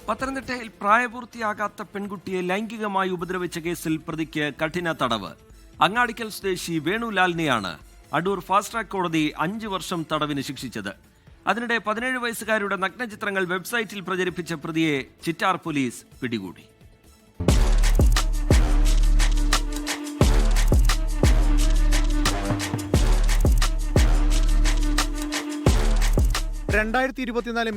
പത്തനംതിട്ടയിൽ പ്രായപൂർത്തിയാകാത്ത പെൺകുട്ടിയെ ലൈംഗികമായി ഉപദ്രവിച്ച കേസിൽ പ്രതിക്ക് കഠിന തടവ്. അങ്ങാടിക്കൽ സ്വദേശി വേണുലാലിനെയാണ് അടൂർ ഫാസ്റ്റ് ട്രാക്ക് കോടതി 5 വർഷം തടവിന് ശിക്ഷിച്ചത്. അതിനിടെ 17 വയസ്സുകാരുടെ നഗ്നചിത്രങ്ങൾ വെബ്സൈറ്റിൽ പ്രചരിപ്പിച്ച പ്രതിയെ ചിറ്റാർ പോലീസ് പിടികൂടി.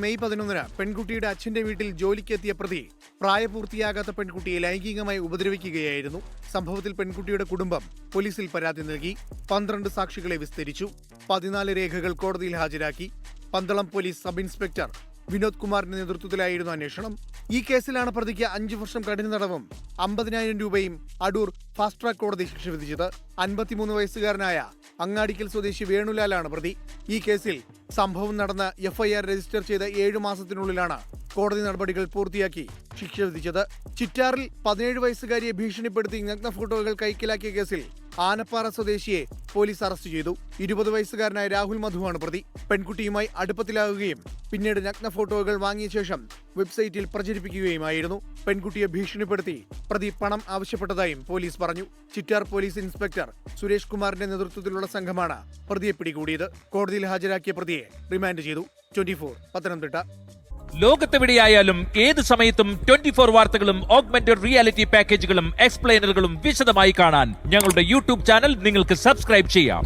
മെയ് 11 പെൺകുട്ടിയുടെ അച്ഛന്റെ വീട്ടിൽ ജോലിക്കെത്തിയ പ്രതി പ്രായപൂർത്തിയാകാത്ത പെൺകുട്ടിയെ ലൈംഗികമായി ഉപദ്രവിക്കുകയായിരുന്നു. സംഭവത്തിൽ പെൺകുട്ടിയുടെ കുടുംബം പോലീസിൽ പരാതി നൽകി. 12 സാക്ഷികളെ വിസ്തരിച്ചു. 14 രേഖകൾ കോടതിയിൽ ഹാജരാക്കി. Pandalam police sub inspector Vinod കുമാറിന്റെ നേതൃത്വത്തിലായിരുന്നു അന്വേഷണം. ഈ കേസിലാണ് പ്രതിക്ക് 5 വർഷം കഠിന തടവും 50,000 രൂപയും അടൂർ ഫാസ്റ്റ് ട്രാക്ക് കോടതി ശിക്ഷ വിധിച്ചത്. 53 വയസ്സുകാരനായ അങ്ങാടിക്കൽ സ്വദേശി വേണുലാലാണ് പ്രതി. ഈ കേസിൽ സംഭവം നടന്ന FIR രജിസ്റ്റർ ചെയ്ത 7 മാസത്തിനുള്ളിലാണ് കോടതി നടപടികൾ പൂർത്തിയാക്കി ശിക്ഷ വിധിച്ചത്. ചിറ്റാറിൽ 17 വയസ്സുകാരിയെ ഭീഷണിപ്പെടുത്തി നഗ്ന ഫോട്ടോകൾ കൈക്കലാക്കിയ കേസിൽ ആനപ്പാറ സ്വദേശിയെ പോലീസ് അറസ്റ്റ് ചെയ്തു. 20 വയസ്സുകാരനായ രാഹുൽ മധുവാണ് പ്രതി. പെൺകുട്ടിയുമായി അടുപ്പത്തിലാകുകയും പിന്നീട് നഗ്ന ഫോട്ടോകൾ വാങ്ങിയ ശേഷം വെബ്സൈറ്റിൽ പ്രചരിപ്പിക്കുകയുമായിരുന്നു. പെൺകുട്ടിയെ ഭീഷണിപ്പെടുത്തി പ്രതി പണം ആവശ്യപ്പെട്ടതായും പോലീസ് പറഞ്ഞു. ചിറ്റാർ പോലീസ് ഇൻസ്പെക്ടർ സുരേഷ് കുമാറിന്റെ നേതൃത്വത്തിലുള്ള സംഘമാണ് പ്രതിയെ പിടികൂടിയത്. കോടതിയിൽ ഹാജരാക്കിയ പ്രതിയെ റിമാൻഡ് ചെയ്തു. 24 പത്തനംതിട്ട. ലോകത്തെവിടെയായാലും ഏത് സമയത്തും 24 വാർത്തകളും ഓഗ്മെന്റഡ് റിയാലിറ്റി പാക്കേജുകളും എക്സ്പ്ലെയിനറുകളും വിശദമായി കാണാൻ ഞങ്ങളുടെ യൂട്യൂബ് ചാനൽ നിങ്ങൾക്ക് സബ്സ്ക്രൈബ് ചെയ്യാം.